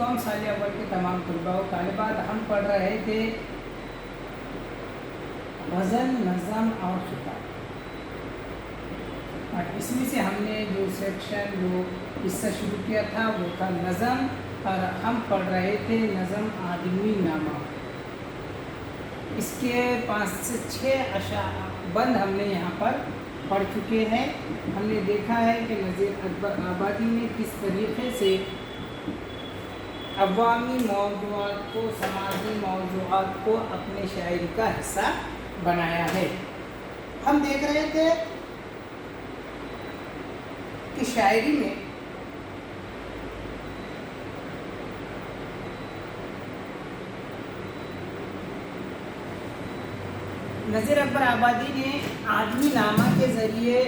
BCom साल अव्वल के तमाम तलबा व तालिबात, हम पढ़ रहे थे गज़ल, नज़म और खिताब। और इसमें से हमने जो सेक्शन जो हिस्सा शुरू किया था वो था नज़म, और हम पढ़ रहे थे नज़म आदमी नामा। इसके 5 से 6 बंद हमने यहाँ पर पढ़ चुके हैं। हमने देखा है कि नज़ीर अकबर आबादी ने किस तरीके से अवामी मौज़ूआत को, समाजी मौज़ूआत को अपने शायरी का हिस्सा बनाया है। हम देख रहे थे कि शायरी में नज़ीर अकबर आबादी ने आदमी नामा के ज़रिए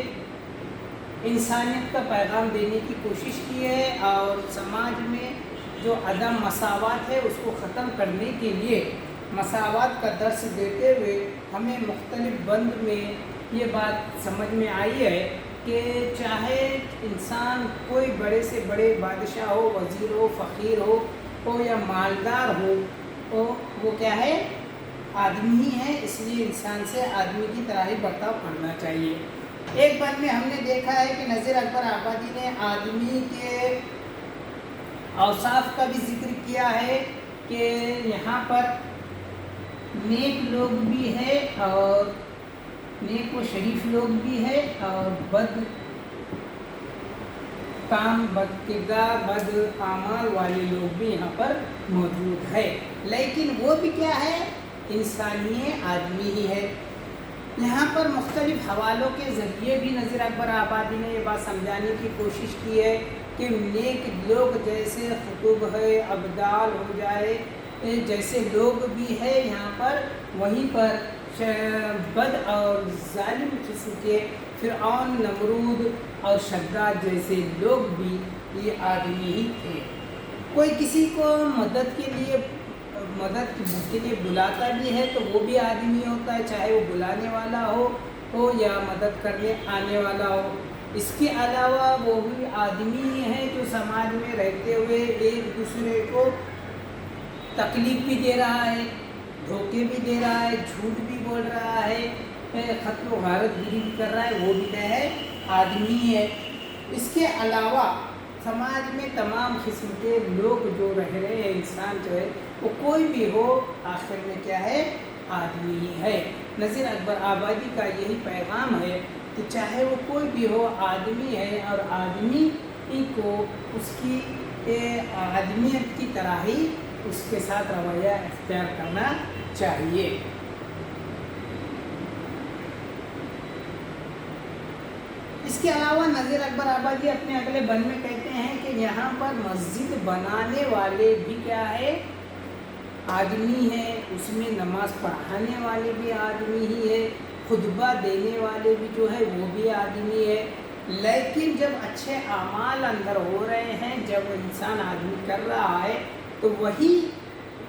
इंसानियत का पैगाम देने की कोशिश की है, और समाज में जो अदम मसावत है उसको ख़त्म करने के लिए मसावत का दर्स देते हुए हमें मुख्तलिफ बंद में ये बात समझ में आई है कि चाहे इंसान कोई बड़े से बड़े बादशाह हो, वज़ीर हो, फ़कीर हो या मालदार हो, वो क्या है, आदमी ही है। इसलिए इंसान से आदमी की तरह ही बर्ताव करना चाहिए। एक बात में हमने देखा है कि नज़ीर अकबर आबादी ने आदमी के औसाफ का भी जिक्र किया है कि यहाँ पर नेक लोग भी है, और नेक व शरीफ लोग भी है, और बद काम, बद किरदार, बद आमाल वाले लोग भी यहाँ पर मौजूद है। लेकिन वो भी क्या है, इंसानी आदमी ही है। यहाँ पर मुख्तलिफ हवालों के ज़रिए भी नज़ीर अकबर आबादी ने ये बात समझाने की कोशिश की है कि नेक लोग जैसे खुतूब है, अब्दाल हो जाए, जैसे लोग भी है यहाँ पर, वहीं पर बद और जालिम किस्म के फ़िरऔन, नमरूद और शद्दाद जैसे लोग भी ये आदमी ही थे। कोई किसी को मदद के लिए बुलाता भी है तो वो भी आदमी होता है, चाहे वो बुलाने वाला हो या मदद करने आने वाला हो। इसके अलावा वो भी आदमी ही है जो समाज में रहते हुए एक दूसरे को तकलीफ़ भी दे रहा है, धोखे भी दे रहा है, झूठ भी बोल रहा है, ख़त्म गारतगिरी भी कर रहा है, वो भी क्या है, आदमी है। इसके अलावा समाज में तमाम किस्म के लोग जो रह रहे हैं, इंसान जो है वो कोई भी हो, आखिर में क्या है, आदमी ही है। नज़ीर अकबर आबादी का यही पैगाम है कि चाहे वो कोई भी हो, आदमी है, और आदमी को उसकी आदमियत की तरह ही उसके साथ रवैया इख्तियार करना चाहिए। इसके अलावा नज़ीर अकबर आबादी अपने अगले बंद में कहते हैं कि यहाँ पर मस्जिद बनाने वाले भी क्या है, आदमी है, उसमें नमाज पढ़ाने वाले भी आदमी ही है, खुतबा देने वाले भी जो है वो भी आदमी है। लेकिन जब अच्छे आमाल अंदर हो रहे हैं, जब इंसान आदमी कर रहा है, तो वही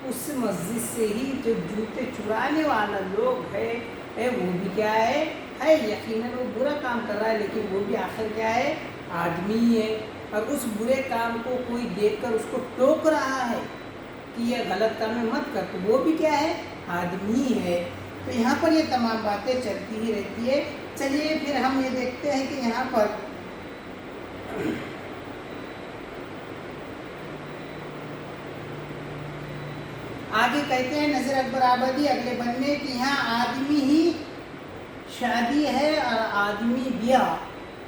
उस मस्जिद से ही जो जूते चुराने वाला लोग है वो भी क्या है यकीनन वो बुरा काम कर रहा है, लेकिन वो भी आखिर क्या है, आदमी है। और उस बुरे काम को कोई देखकर उसको टोक रहा है कि ये गलत काम में मत कर, तो वो भी क्या है, आदमी है। तो यहाँ पर ये तमाम बातें चलती ही रहती है। चलिए फिर हम ये देखते हैं कि यहाँ पर आगे कहते हैं नज़ीर अकबर आबादी अगले बंद में कि यहाँ आदमी ही शादी है और आदमी ब्याह,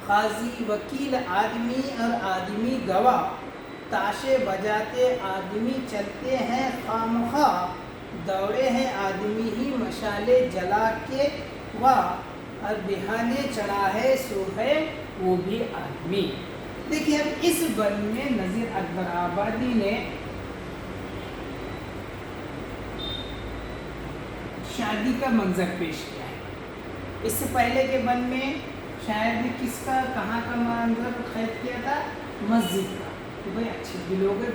काजी वकील आदमी और आदमी गवाह, ताशे बजाते आदमी चलते हैं खामखा, दौड़े हैं आदमी ही मशाले जला के वाह, और बिहाने चढ़ा है सो है वो भी आदमी। देखिए अब इस बंद में नज़ीर अकबर आबादी ने शादी का मंजर पेश किया है। इससे पहले के बंद में शायर ने किसका, कहाँ का मंजर खैद किया था, मस्जिद का, तो भाई अच्छे भी लोग हैं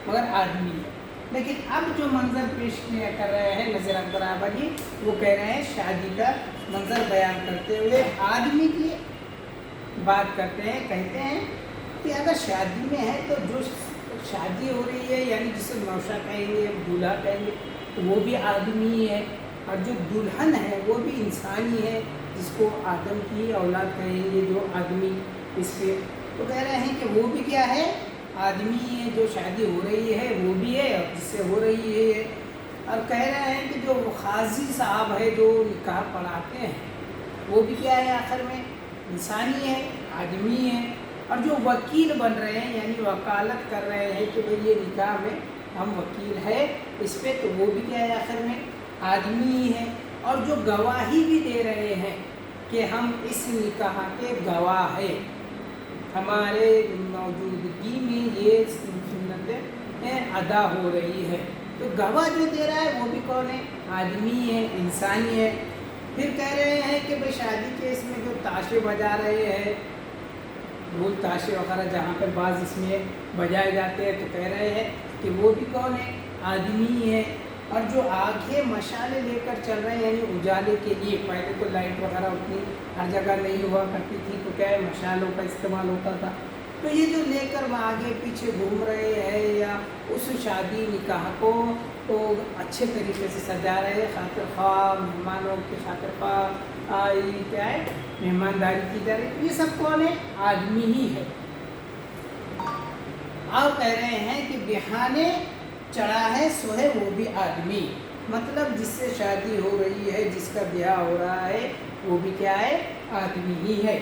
मगर आदमी है। लेकिन अब जो मंजर पेश किया कर रहे हैं नज़ीर अकबर आबादी, वो कह रहे हैं शादी का मंजर बयान करते हुए आदमी की बात करते हैं। कहते हैं कि अगर शादी में है तो जो शादी हो रही है यानी जिसे नौशा कहेंगे, दूल्हा कहेंगे, तो वो भी आदमी है, और जो दुल्हन है वो भी इंसान ही है, जिसको आदम की औलाद कहेंगे, जो आदमी इस पे। तो कह रहे हैं कि वो भी क्या है, आदमी ही है, जो शादी हो रही है वो भी है और जिससे हो रही है। और कह रहे हैं कि जो काजी साहब है जो निकाह पढ़ाते हैं वो भी क्या है, आखिर में इंसान ही है, आदमी है। और जो वकील बन रहे हैं यानी वकालत कर रहे हैं कि भाई ये निकाह में हम वकील है इस पे, तो वो भी क्या है, आखिर में आदमी ही है। और जो गवाही भी दे रहे हैं कि हम इस निकाह के गवाह है, हमारे मौजूदगी में ये सुन्नतें अदा हो रही है, तो गवाह जो दे रहा है वो भी कौन है, आदमी है, इंसान ही है। फिर कह रहे हैं कि भाई शादी के इसमें जो ताशे बजा रहे हैं, ढोल ताशे वगैरह जहाँ पर बाज़ इसमें बजाए जाते हैं, तो कह रहे हैं कि वो भी कौन है, आदमी ही है। और जो आगे मशाले लेकर चल रहे हैं यानी उजाले के लिए, पहले तो लाइट वगैरह उतनी हर जगह नहीं हुआ करती थी, तो क्या है, मशालों का इस्तेमाल होता था। तो ये जो लेकर वो आगे पीछे घूम रहे हैं या उस शादी निकाह को तो अच्छे तरीके से सजा रहे हैं, खातिर ख्वाह मेहमानों की खातिर ख्वाह क्या है, मेहमानदारी की जा रही है, ये सब कौन है, आदमी ही है। आप कह रहे हैं कि बिहाने चढ़ा है सो है वो भी आदमी, मतलब जिससे शादी हो रही है, जिसका ब्याह हो रहा है, वो भी क्या है, आदमी ही है।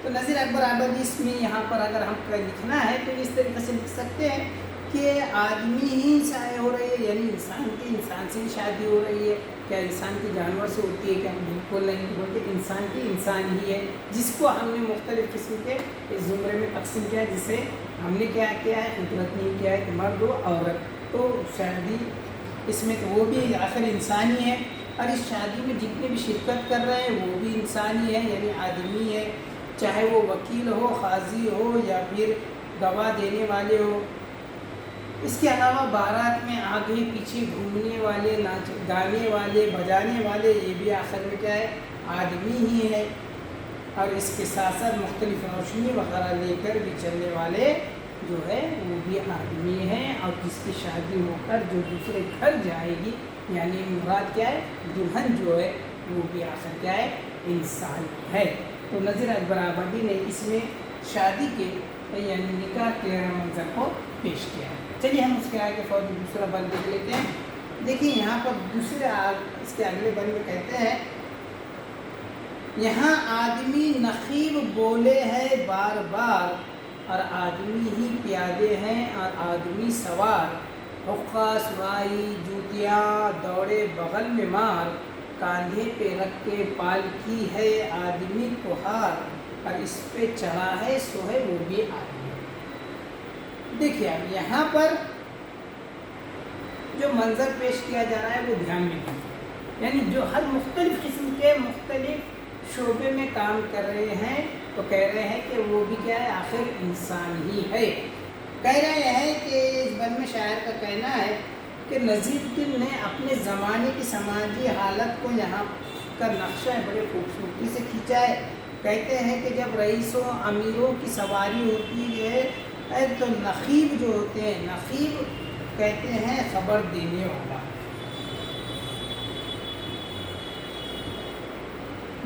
तो नज़ीर अकबर आबादी इसमें यहाँ पर अगर हम लिखना है तो इस तरीके से लिख सकते हैं कि आदमी ही शादी हो रही है, यानी इंसान की इंसान से ही शादी हो रही है। क्या इंसान की जानवर से होती है क्या, बिल्कुल नहीं, बल्कि इंसान की इंसान ही है, जिसको हमने मुख्तलिफ़ किस्म के इस ज़ुमरे में तकसीम किया, जिसे हमने क्या किया है, कुदरत नहीं किया है कि मर्द हो औरत। तो शादी इसमें तो वो भी आखिर इंसान ही है, और इस शादी में जितने भी शिरकत कर रहे हैं वो भी इंसान ही है, यानी आदमी है, चाहे वो वकील हो, काजी हो या फिर गवाह देने वाले हो। इसके अलावा बारात में आगे पीछे घूमने वाले, नाच गाने वाले, बजाने वाले, ये भी आखिर में क्या है, आदमी ही है। और इसके साथ साथ मुख्तलिफ रोशनी वगैरह लेकर भी चलने वाले जो है वो भी आदमी हैं, और जिसकी शादी होकर जो दूसरे घर जाएगी यानी मुराद क्या है, दुल्हन जो है वो भी आखिर क्या है, इंसान है। तो नज़ीर अकबर आबादी ने इसमें शादी के यानी निकाह के मंजर को पेश किया है। चलिए हम उसके आगे फौरी दूसरा बंद देख लेते हैं। देखिए यहाँ पर दूसरे इसके अगले बंद में कहते हैं, यहाँ आदमी नखीब बोले हैं बार बार, और आदमी ही प्यादे हैं और आदमी सवार, हुक्का सुराई जूतियाँ दौड़े बगल में मार, कांधे पे रख के पालकी है आदमी को हार, और इस पे चढ़ा है सो है वो भी आदमी। देखिए अब यहाँ पर जो मंजर पेश किया जा रहा है वो ध्यान में दीजिए, यानी जो हर मुख्तलिफ किस्म के मुख्तलिफ शोबे में काम कर रहे हैं, तो कह रहे हैं कि वो भी क्या है, आखिर इंसान ही है। कह रहे हैं कि इस बंद में शायर का कहना है कि नज़ीरुद्दीन ने अपने ज़माने की समाजी हालत को यहाँ का नक्शा बड़े खूबसूरती से खींचा है। कहते हैं कि जब रईसों अमीरों की सवारी होती है तो नखीब जो होते हैं, नखीब कहते हैं खबर देने वाला,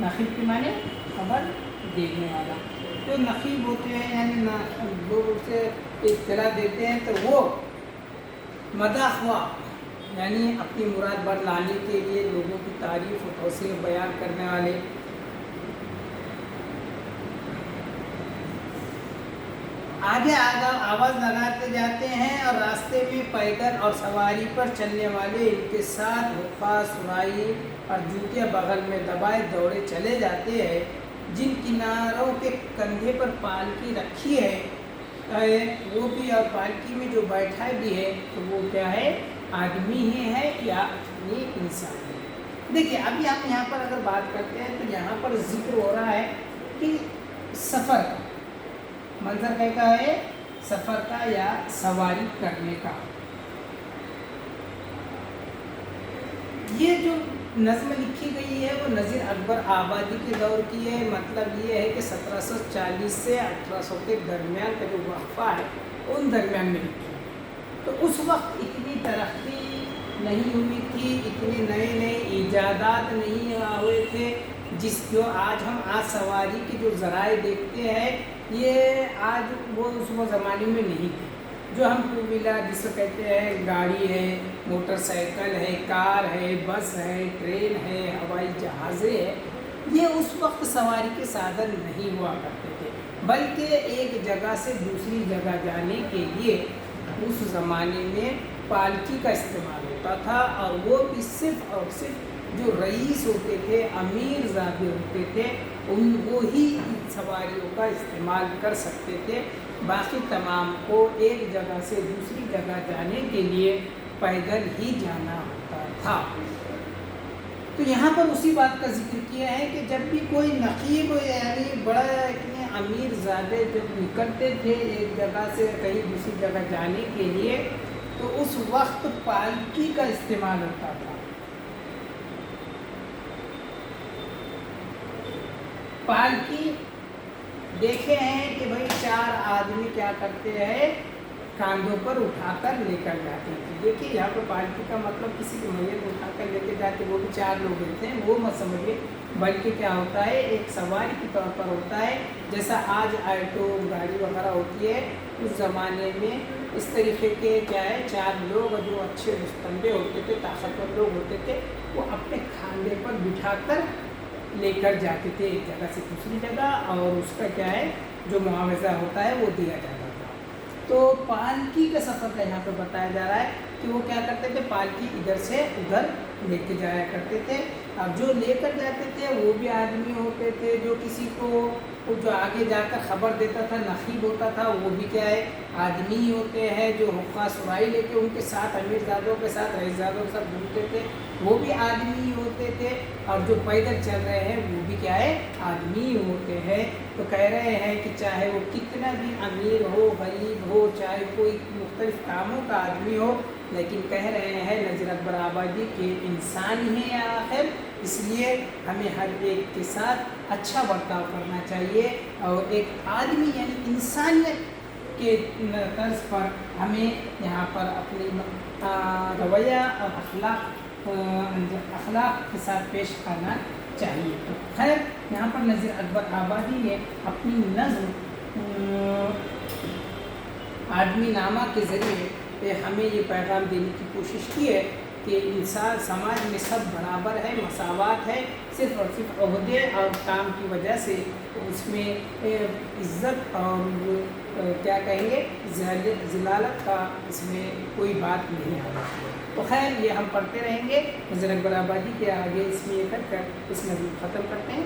नखीब के माने खबर देने वाला। तो नखीब होते हैं यानी लोग उसे इत्तला देते हैं, तो वो मदाखवा यानी अपनी मुराद बर लाने के लिए लोगों की तारीफ़ और तौसीफ बयान करने वाले। आगे आवाज़ लगाते जाते हैं और रास्ते में पैदल और सवारी पर चलने वाले इनके साथ हुक्का सुराई और जूतियाँ बगल में दबाए दौड़े चले जाते हैं। जिन किनारों के कंधे पर पालकी रखी है वो भी, और पालकी में जो बैठा भी है तो वो क्या है, आदमी ही है या ये इंसान है। देखिए अभी हम यहाँ पर अगर बात करते हैं तो यहाँ पर जिक्र हो रहा है कि सफ़र का मंजर का है, सफ़र का या सवारी करने का। ये जो नज़्म लिखी गई है वो नज़ीर अकबर आबादी के दौर की है। मतलब ये है कि 1740 से 1800 के दरमियान का जो वक्फा है उन दरमियान में लिखी है। تو اس وقت اتنی ترقی نہیں ہوئی تھی، اتنے نئے نئے ایجادات نہیں ہوئے تھے، جو آج ہم سواری کے جو ذرائع دیکھتے ہیں یہ آج وہ اس زمانے میں نہیں تھے۔ جو ہم ٹو ویلر جس کو کہتے ہیں، گاڑی ہے، موٹر سائیکل ہے، کار ہے، بس ہے، ٹرین ہے، ہوائی جہازیں ہے، یہ اس وقت سواری کے سادھن نہیں ہوا کرتے تھے، بلکہ ایک جگہ سے دوسری جگہ جانے کے لیے اس زمانے میں پالکی کا استعمال ہوتا تھا، اور وہ بھی صرف اور صرف جو رئیس ہوتے تھے، امیر زادے ہوتے تھے، وہی ان سواریوں کا استعمال کر سکتے تھے، باقی تمام کو ایک جگہ سے دوسری جگہ جانے کے لیے پیدل ہی جانا ہوتا تھا۔ تو یہاں پر اسی بات کا ذکر کیا ہے کہ جب بھی کوئی نقیب یعنی بڑا اتنے امیر زادے جب نکلتے تھے ایک جگہ سے کہیں دوسری جگہ جانے کے لیے، تو اس وقت پالکی کا استعمال ہوتا تھا۔ پالکی دیکھے ہیں کہ بھائی 4 آدمی کیا کرتے ہیں، کاندھوں پر اٹھا کر لے کر جاتے تھے۔ دیکھیے یہاں پر پالکی کا مطلب کسی کو میت اٹھا کر لے کے جاتے، وہ بھی 4 لوگ ہوتے ہیں، وہ مت سمجھیے، بلکہ کیا ہوتا ہے ایک سواری کے طور پر ہوتا ہے، جیسا آج آٹو گاڑی وغیرہ ہوتی ہے، اس زمانے میں اس طریقے کے کیا ہے 4 لوگ جو اچھے مستنبے ہوتے تھے، طاقتور لوگ ہوتے تھے، وہ اپنے کھاندے پر بٹھا کر لے کر جاتے تھے ایک جگہ سے دوسری جگہ، اور اس کا کیا ہے جو معاوضہ ہوتا ہے وہ دیا جاتا تھا۔ تو پالکی کا سفر کا یہاں پہ بتایا جا رہا ہے کہ وہ کیا کرتے تھے، پالکی ادھر سے ادھر لے کے جایا کرتے تھے۔ اب جو لے کر جاتے تھے وہ بھی آدمی ہوتے تھے، جو کسی کو جو آگے جا کر خبر دیتا تھا، نقیب ہوتا تھا، وہ بھی کیا ہے آدمی ہی ہوتے ہیں، جو حقہ سرائی لے کے ان کے ساتھ امیر زادوں کے ساتھ رئیس زادوں کے ساتھ گھومتے تھے، وہ بھی آدمی ہی ہوتے تھے، اور جو پیدل چل رہے ہیں وہ بھی کیا ہے آدمی ہی ہوتے ہیں۔ تو کہہ رہے ہیں کہ چاہے وہ کتنا بھی امیر ہو، غریب ہو، چاہے کوئی مختلف کاموں کا آدمی ہو، لیکن کہہ رہے ہیں نذیر اکبر آبادی کے انسان ہی ہیں آخر، اس لیے ہمیں ہر ایک کے ساتھ اچھا برتاؤ کرنا چاہیے، اور ایک آدمی یعنی انسانیت کے طرز پر ہمیں یہاں پر اپنی رویہ اور اخلاق کے ساتھ پیش کرنا چاہیے۔ تو خیر یہاں پر نذیر اکبر آبادی نے اپنی نظم آدمی نامہ کے ذریعے ہمیں یہ پیغام دینے کی کوشش کی ہے کہ انسان سماج میں سب برابر ہے، مساوات ہے، صرف اور صرف عہدے اور کام کی وجہ سے اس میں عزت اور کیا کہیں گے ذلالت کا اس میں کوئی بات نہیں آ رہی ہے۔ تو خیر یہ ہم پڑھتے رہیں گے، نذیر اکبر آبادی کے آگے اس میں یہ کر اس نظم ختم کرتے ہیں۔